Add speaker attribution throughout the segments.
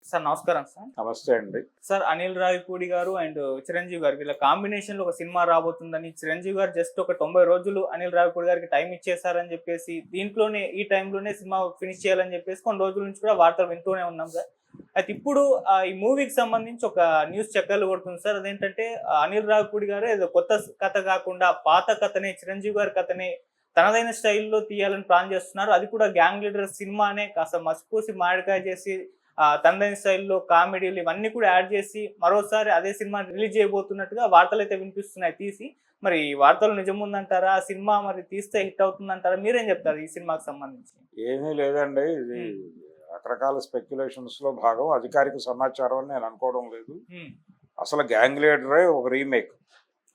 Speaker 1: Sir నమస్కారం sir.
Speaker 2: నమస్తే అండి.
Speaker 1: సార్ అనిల్ రావిపూడి గారు అండ్ చిరంజీవి గారు వీళ్ళ కాంబినేషన్‌లో ఒక సినిమా రాబోతుందని చిరంజీవి గారు జస్ట్ ఒక 90 రోజులు అనిల్ రావిపూడి గారికి టైం ఇచ్చేసారని చెప్పేసి దీంట్లోనే ఈ టైంలోనే సినిమా ఫినిష్ చేయాలని చెప్పేసి కొన్ని రోజుల నుంచి కూడా వార్తలు వింటూనే ఉన్నాం సార్. అయితే ఇప్పుడు ఈ మూవీకి సంబంధించి ఒక న్యూస్ చక్కర్లు కొడుతుంది సార్. అదేంటంటే అనిల్ రావిపూడి గారు ఏదో కొత్త కథ కాకుండా పాత కథనే చిరంజీవి గారి కథనే తనదైన స్టైల్‌లో తీయాలని ప్లాన్ చేస్తున్నారు. అది కూడా గ్యాంగ్ లీడర్ సినిమానే కాస్త మసిపూసి మామిడికాయ చేసి తనదైన స్టైల్‌లో కామెడీలు ఇవన్నీ కూడా యాడ్ చేసి మరోసారి అదే సినిమా రిలీజ్ చేయబోతున్నట్టుగా వార్తలైతే వినిపిస్తున్నాయి తీసి. మరి ఈ వార్తలు నిజముందంటారా? ఆ సినిమా మరి తీస్తే హిట్ అవుతుందంటారా? మీరేం చెప్తారు ఈ సినిమాకి సంబంధించి?
Speaker 2: ఏమీ లేదండి. ఇది
Speaker 1: హ్మ్.
Speaker 2: రకరకాల స్పెక్యులేషన్స్‌లో భాగం. అధికారిక సమాచారం అని నేను అనుకోవడం లేదు.
Speaker 1: హ్మ్.
Speaker 2: అసలు 'గ్యాంగ్ లీడరే' ఒక రీమేక్.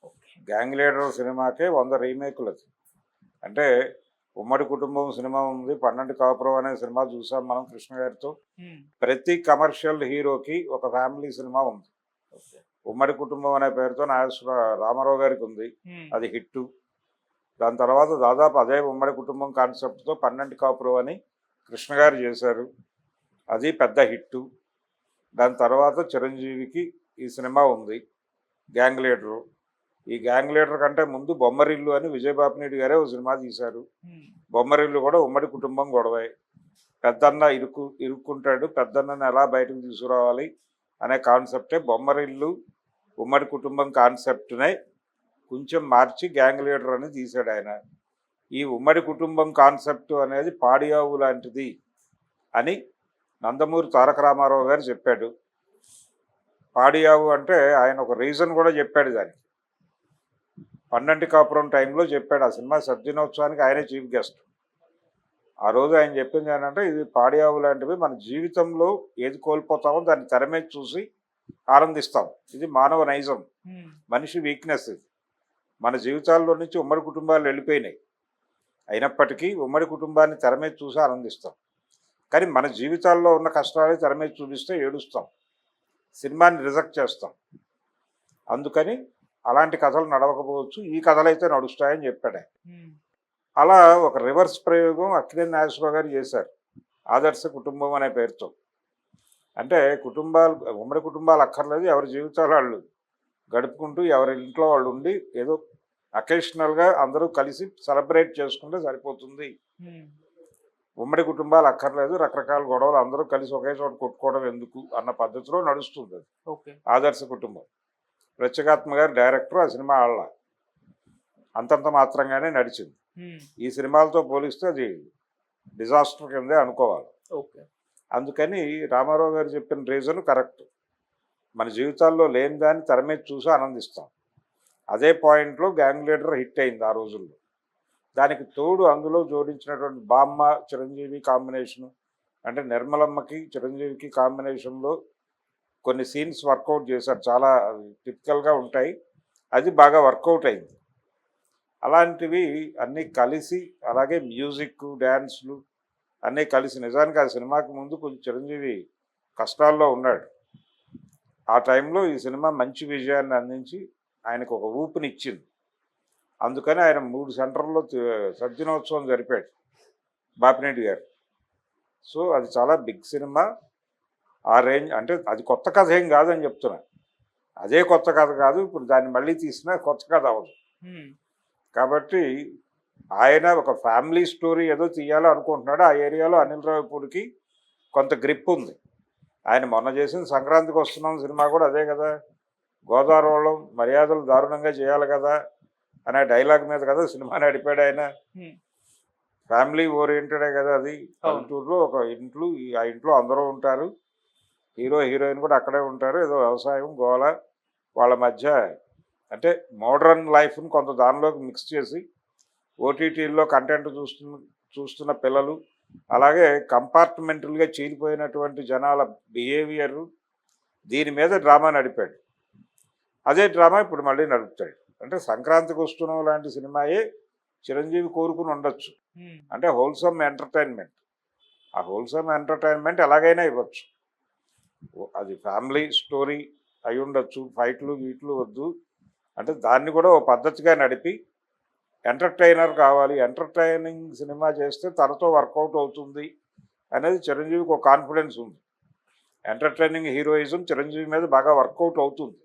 Speaker 1: ఓకే.
Speaker 2: 'గ్యాంగ్ లీడర్' సినిమాకే 100 రీమేకులది. అంటే ఉమ్మడి కుటుంబం సినిమా ఉంది. 12 కాపురం అనే సినిమా చూసాం మనం కృష్ణ గారితో.
Speaker 1: హ్మ్.
Speaker 2: ప్రతి కమర్షియల్ హీరోకి ఒక ఫ్యామిలీ సినిమా ఉంది.
Speaker 1: ఓకే.
Speaker 2: ఉమ్మడి కుటుంబం అనే పేరుతో రామారావు గారికి ఉంది.
Speaker 1: హ్మ్.
Speaker 2: అది హిట్టు. దాని తర్వాత దాదాపు అదే ఉమ్మడి కుటుంబం కాన్సెప్ట్తో 12 కాపురం అని కృష్ణ గారు చేశారు. అది పెద్ద హిట్టు. దాని తర్వాత చిరంజీవికి ఈ సినిమా ఉంది 'గ్యాంగ్ లీడరు'. ఈ 'గ్యాంగ్ లీడర్' కంటే ముందు 'బొమ్మరిల్లు' అని విజయబాపినేడు గారే ఒక సినిమా తీశారు.
Speaker 1: హ్మ్.
Speaker 2: 'బొమ్మరిల్లు' కూడా ఉమ్మడి కుటుంబం గొడవే. పెద్దన్న ఇరుక్కుంటాడు, పెద్దన్నని ఎలా బయటకు తీసుకురావాలి అనే కాన్సెప్టే 'బొమ్మరిల్లు' ఉమ్మడి కుటుంబం కాన్సెప్ట్నే కొంచెం మార్చి 'గ్యాంగ్ లీడర్' అని తీశాడు ఆయన. ఈ ఉమ్మడి కుటుంబం కాన్సెప్ట్ అనేది పాడియావు లాంటిది అని నందమూరి తారక రామారావు గారు చెప్పాడు. పాడియావు అంటే ఆయన ఒక రీజన్ కూడా చెప్పాడు దానికి. 12 కాపురం టైంలో చెప్పాడు. ఆ సినిమా సద్దినోత్సవానికి ఆయనే చీఫ్ గెస్ట్. ఆ రోజు ఆయన చెప్పింది ఏంటంటే, ఇది పాడియావు లాంటివి, మన జీవితంలో ఏది కోల్పోతామో దాన్ని తెర మీద చూసి ఆనందిస్తాం. ఇది మానవ నైజం,
Speaker 1: హ్మ్.
Speaker 2: మనిషి వీక్నెస్. ఇది మన జీవితాల్లో నుంచి ఉమ్మడి కుటుంబాలు వెళ్ళిపోయినాయి. అయినప్పటికీ ఉమ్మడి కుటుంబాన్ని తెర మీద చూసి ఆనందిస్తాం. కానీ మన జీవితాల్లో ఉన్న కష్టాలు తెర మీద చూపిస్తే ఏడుస్తాం, సినిమాని రిజెక్ట్ చేస్తాం. అందుకని అలాంటి కథలు నడవకపోవచ్చు, ఈ కథలు అయితే నడుస్తాయని చెప్పాడు ఆయన.
Speaker 1: హ్మ్.
Speaker 2: అలా ఒక రివర్స్ ప్రయోగం అక్కినేని నాగేశ్వరరావు గారు చేశారు, ఆదర్శ కుటుంబం అనే పేరుతో. అంటే కుటుంబాలు, ఉమ్మడి కుటుంబాలు అక్కర్లేదు, ఎవరి జీవితాలు వాళ్ళు గడుపుకుంటూ ఎవరి ఇంట్లో వాళ్ళు ఉండి ఏదో అకేషనల్గా అందరూ కలిసి సెలబ్రేట్ చేసుకుంటే సరిపోతుంది.
Speaker 1: హ్మ్.
Speaker 2: ఉమ్మడి కుటుంబాలు అక్కర్లేదు, రకరకాల గొడవలు అందరూ కలిసి ఒకే చోట కొట్టుకోవడం ఎందుకు అన్న పద్ధతిలో నడుస్తుంది అది
Speaker 1: ఓకే.
Speaker 2: ఆదర్శ కుటుంబం. ప్రత్యేగాత్మ గారు డైరెక్టర్. ఆ సినిమా ఆళ్ళ అంతంత మాత్రంగానే నడిచింది.
Speaker 1: హ్మ్.
Speaker 2: ఈ సినిమాలతో పోలిస్తే అది డిజాస్టర్ కిందే అనుకోవాలి.
Speaker 1: ఓకే.
Speaker 2: అందుకని రామారావు గారు చెప్పిన రీజన్ కరెక్ట్. మన జీవితాల్లో లేని దాన్ని తెర మీద చూసి ఆనందిస్తాం. అదే పాయింట్లో 'గ్యాంగ్ లీడర్' హిట్ అయింది ఆ రోజుల్లో. దానికి తోడు అందులో జోడించినటువంటి బామ్మ చిరంజీవి కాంబినేషను, అంటే నిర్మలమ్మకి చిరంజీవికి కాంబినేషన్లో కొన్ని సీన్స్ వర్కౌట్ చేశారు. చాలా టిపికల్గా ఉంటాయి. అది బాగా వర్కౌట్ అయింది. అలాంటివి అన్నీ కలిసి, అలాగే మ్యూజిక్, డ్యాన్స్లు అన్నీ కలిసి, నిజానికి ఆ సినిమాకి ముందు కొంచెం చిరంజీవి కష్టాల్లో ఉన్నాడు. ఆ టైంలో ఈ సినిమా మంచి విజయాన్ని అందించి ఆయనకు ఒక ఊపునిచ్చింది. అందుకని ఆయన 3 సెంటర్లో సద్దినోత్సవం జరిపాడు బాపినేటి గారు. సో అది చాలా బిగ్ సినిమా. ఆ రేంజ్ అంటే అది కొత్త కథ ఏం కాదని చెప్తున్నా. అదే కొత్త కథ కాదు, ఇప్పుడు దాన్ని మళ్ళీ తీసినా కొత్త కథ అవ్వదు.
Speaker 1: హ్మ్.
Speaker 2: కాబట్టి ఆయన ఒక ఫ్యామిలీ స్టోరీ ఏదో తీయాలో అనుకుంటున్నాడు. ఆ ఏరియాలో అనిల్ రావిపూడికి కొంత గ్రిప్ ఉంది. ఆయన మొన్న చేసిన సంక్రాంతికి వస్తున్నాం సినిమా కూడా అదే కదా, గోదావరి వాళ్ళం మర్యాదలు దారుణంగా చేయాలి కదా అనే డైలాగ్ మీద కదా సినిమా నడిపాడు ఆయన.
Speaker 1: హ్మ్.
Speaker 2: ఫ్యామిలీ ఓరియంటెడే కదా అది.
Speaker 1: అవును.
Speaker 2: పల్లెటూరులో ఒక ఇంట్లో, ఆ ఇంట్లో అందరూ ఉంటారు, హీరో హీరోయిన్ కూడా అక్కడే ఉంటారు, ఏదో వ్యవసాయం గోల వాళ్ళ మధ్య. అంటే మోడ్రన్ లైఫ్ని కొంత దానిలోకి మిక్స్ చేసి ఓటీటీల్లో కంటెంట్ చూస్తున్న పిల్లలు, అలాగే కంపార్ట్మెంటల్గా చీలిపోయినటువంటి జనాల బిహేవియరు, దీని మీద డ్రామా నడిపాడు. అదే డ్రామా ఇప్పుడు మళ్ళీ నడుపుతాడు. అంటే సంక్రాంతికి వస్తున్నాం లాంటి సినిమాయే చిరంజీవి కోరుకుని ఉండొచ్చు.
Speaker 1: హ్మ్.
Speaker 2: అంటే హోల్సమ్ ఎంటర్టైన్మెంట్. ఆ హోల్సమ్ ఎంటర్టైన్మెంట్ ఎలాగైనా ఇవ్వచ్చు. అది ఫ్యామిలీ స్టోరీ అయి ఉండొచ్చు, ఫైట్లు గీట్లు వద్దు. అంటే దాన్ని కూడా ఓ పద్ధతిగా నడిపి ఎంటర్టైనర్ కావాలి, ఎంటర్టైనింగ్ సినిమా చేస్తే తనతో వర్కౌట్ అవుతుంది అనేది చిరంజీవికి ఒక కాన్ఫిడెన్స్ ఉంది. ఎంటర్టైనింగ్ హీరోయిజం చిరంజీవి మీద బాగా వర్కౌట్ అవుతుంది.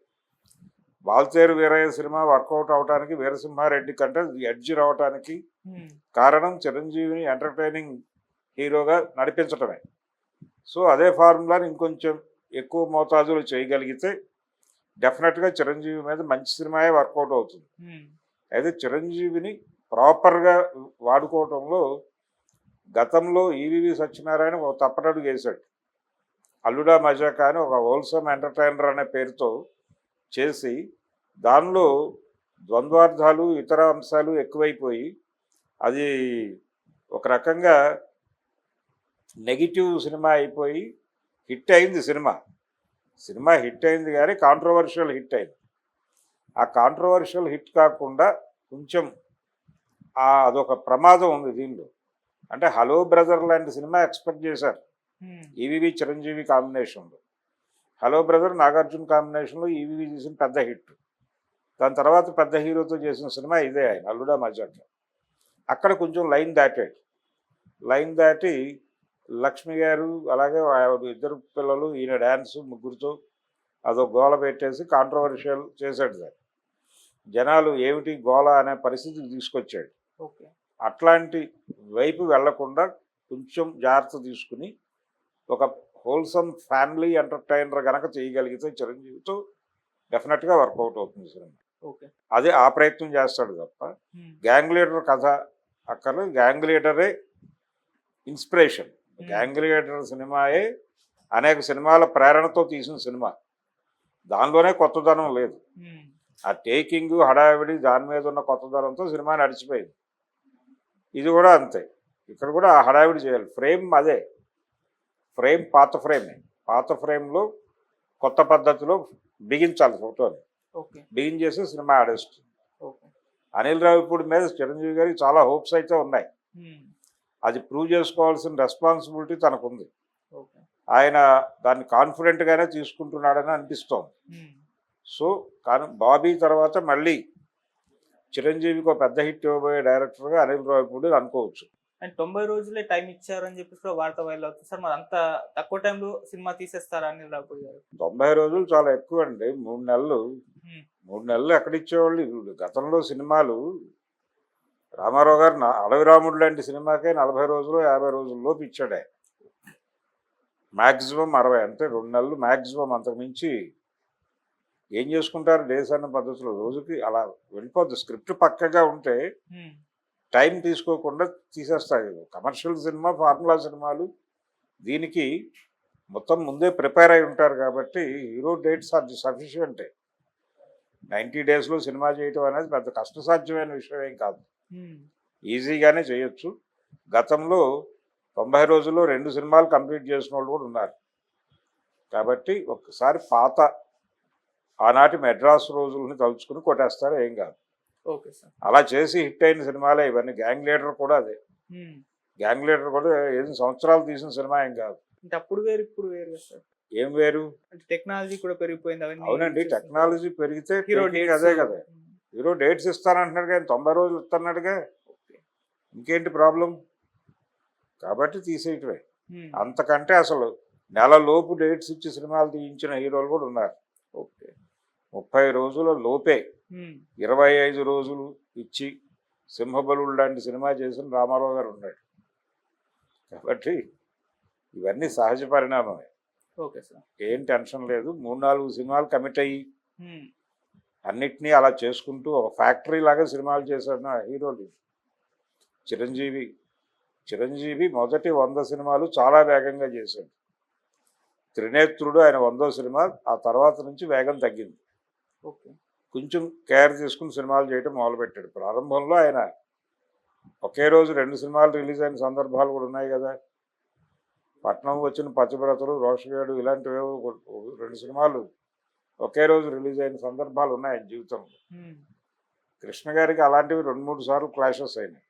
Speaker 2: వాల్తేరు వీరయ్య సినిమా వర్కౌట్ అవడానికి, వీరసింహారెడ్డి కంటే ఎడ్జ్ రావడానికి కారణం చిరంజీవిని ఎంటర్టైనింగ్ హీరోగా నడిపించటమే. సో అదే ఫార్ములాని ఇంకొంచెం ఎక్కువ మోతాదులు చేయగలిగితే డెఫినెట్గా చిరంజీవి మీద మంచి సినిమాయే వర్కౌట్ అవుతుంది. అయితే చిరంజీవిని ప్రాపర్గా వాడుకోవటంలో గతంలో ఈవీవి సత్యనారాయణ ఒక తప్పటడుగు వేశాడు. అల్లుడా మజాకా అని ఒక హోల్సమ్ ఎంటర్టైనర్ అనే పేరుతో చేసి దానిలో ద్వంద్వార్థాలు ఇతర అంశాలు ఎక్కువైపోయి అది ఒక రకంగా నెగిటివ్ సినిమా అయిపోయి హిట్ అయింది. సినిమా హిట్ అయింది కానీ కాంట్రవర్షియల్ హిట్ అయింది. ఆ కాంట్రవర్షియల్ హిట్ కాకుండా కొంచెం అదొక ప్రమాదం ఉంది దీనిలో. అంటే హలో బ్రదర్ లాంటి సినిమా ఎక్స్పెక్ట్ చేశారు ఈవీవి చిరంజీవి కాంబినేషన్లో. హలో బ్రదర్ నాగార్జున కాంబినేషన్లో ఈవీవి చేసిన పెద్ద హిట్. దాని తర్వాత పెద్ద హీరోతో చేసిన సినిమా ఇదే ఆయన అల్లుడా మజాకా. అక్కడ కొంచెం లైన్ దాటి లక్ష్మి గారు అలాగే ఇద్దరు పిల్లలు ఈయన డ్యాన్స్ ముగ్గురితో అదో గోల పెట్టేసి కాంట్రవర్షియల్ చేశాడు సార్. జనాలు ఏమిటి గోల అనే పరిస్థితికి తీసుకొచ్చాడు. అట్లాంటి వైపు వెళ్లకుండా కొంచెం జాగ్రత్త తీసుకుని ఒక హోల్సమ్ ఫ్యామిలీ ఎంటర్టైనర్ కనుక చేయగలిగితే చిరంజీవితో డెఫినెట్గా వర్కౌట్ అవుతుంది సినిమా. అదే ఆ ప్రయత్నం చేస్తాడు తప్ప గ్యాంగ్ లీడర్ కథ అక్కర్లేదు. గ్యాంగ్ లీడరే ఇన్స్పిరేషన్. గ్యాంగ్ లీడర్ సినిమాయే అనేక సినిమాల ప్రేరణతో తీసిన సినిమా. దానిలోనే కొత్తదనం లేదు. ఆ టేకింగ్ హడావిడి దాని మీద ఉన్న కొత్తదనంతో సినిమా నడిచిపోయింది. ఇది కూడా అంతే. ఇక్కడ కూడా ఆ హడావిడి చేయాలి. ఫ్రేమ్ అదే, ఫ్రేమ్ పాత ఫ్రేమ్లో కొత్త పద్ధతిలో బిగించాలి ఫోటోని. బిగించేసి సినిమా ఆడేస్తుంది. అనిల్ రావిపూడి మీద చిరంజీవి గారికి చాలా హోప్స్ అయితే ఉన్నాయి. అది ప్రూవ్ చేసుకోవాల్సిన రెస్పాన్సిబిలిటీ తనకుంది. ఆయన దాన్ని కాన్ఫిడెంట్గానే తీసుకుంటున్నాడని అనిపిస్తోంది. సో కానీ బాబీ తర్వాత మళ్ళీ చిరంజీవికి ఒక పెద్ద హిట్ ఇవ్వబోయే డైరెక్టర్గా అనిల్ రావిపూడి అనుకోవచ్చు.
Speaker 1: అండ్ 90 రోజులే టైం ఇచ్చారని చెప్పేసి వార్త వైరల్ అవుతుంది సార్. మరి అంత తక్కువ టైంలో సినిమా తీసేస్తారా అనిల్ రావిపూడి గారు?
Speaker 2: 90 రోజులు చాలా ఎక్కువ అండి. 3 నెలలు. 3 నెలలు ఎక్కడిచ్చేవాళ్ళు. గతంలో సినిమాలు రామారావు గారు అడవి రాముడు లాంటి సినిమాకే 40 రోజులు 50 రోజుల్లోపు ఇచ్చాడే. మ్యాక్సిమం 60, అంటే 2 నెలలు మ్యాక్సిమం. అంతకు మించి ఏం చేసుకుంటారు డేస్ అన్న పద్ధతిలో. రోజుకి అలా వెళ్ళిపోద్ది. స్క్రిప్ట్ పక్కగా ఉంటే టైం తీసుకోకుండా తీసేస్తాయి. కమర్షియల్ సినిమా, ఫార్ములా సినిమాలు దీనికి మొత్తం ముందే ప్రిపేర్ అయి ఉంటారు కాబట్టి హీరో డేట్స్ ఆర్ సఫిషియంటే. 90 డేస్లో సినిమా చేయటం అనేది పెద్ద కష్టసాధ్యమైన విషయం ఏం కాదు. ఈజీగానే చేయొచ్చు. గతంలో 90 రోజుల్లో 2 సినిమాలు కంప్లీట్ చేసిన వాళ్ళు కూడా ఉన్నారు. కాబట్టి ఒక్కసారి పాత ఆనాటి మెడ్రాస్ రోజుల్ని తలుచుకుని కొట్టేస్తారు, ఏం కాదు. అలా చేసి హిట్ అయిన సినిమాలే ఇవన్నీ. గ్యాంగ్ లీడర్ కూడా అదే. గ్యాంగ్ లీడర్ కూడా 8 సంవత్సరాలు తీసిన సినిమా ఏం కాదు.
Speaker 1: అప్పుడు వేరు ఇప్పుడు వేరు సార్.
Speaker 2: ఏం వేరు?
Speaker 1: టెక్నాలజీ కూడా పెరిగిపోయింది.
Speaker 2: అవునండి, టెక్నాలజీ పెరిగితే అదే కదా. హీరో డేట్స్ ఇస్తానంటున్నాడు కానీ 90 రోజులు ఇస్తున్నాడుగా. ఇంకేంటి ప్రాబ్లం? కాబట్టి తీసేయటమే. అంతకంటే అసలు నెలలోపు డేట్స్ ఇచ్చి సినిమాలు తీయించిన హీరోలు కూడా ఉన్నారు. 30 రోజుల లోపే 25 రోజులు ఇచ్చి సింహబలుడు లాంటి సినిమా చేసిన రామారావు గారు ఉన్నాడు. కాబట్టి ఇవన్నీ సహజ పరిణామమే. ఏం టెన్షన్ లేదు. 3-4 సినిమాలు కమిట్ అయ్యి అన్నిటినీ అలా చేసుకుంటూ ఒక ఫ్యాక్టరీ లాగా సినిమాలు చేశాడు నా హీరోలు. చిరంజీవి మొదటి 100 సినిమాలు చాలా వేగంగా చేశాడు. త్రినేత్రుడు ఆయన 100వ సినిమా. ఆ తర్వాత నుంచి వేగం తగ్గింది. కొంచెం కేర్ తీసుకుని సినిమాలు చేయడం మొదలుపెట్టాడు. ప్రారంభంలో ఆయన ఒకే రోజు 2 సినిమాలు రిలీజ్ అయిన సందర్భాలు కూడా ఉన్నాయి కదా. పట్నం వచ్చిన పచ్చిబ్రతలు, రోషగాడు ఇలాంటివి 2 సినిమాలు ఒకే రోజు రిలీజ్ అయిన సందర్భాలు ఉన్నాయి ఆయన జీవితంలో. కృష్ణ గారికి అలాంటివి 2-3 సార్లు క్లాషెస్ అయినాయి.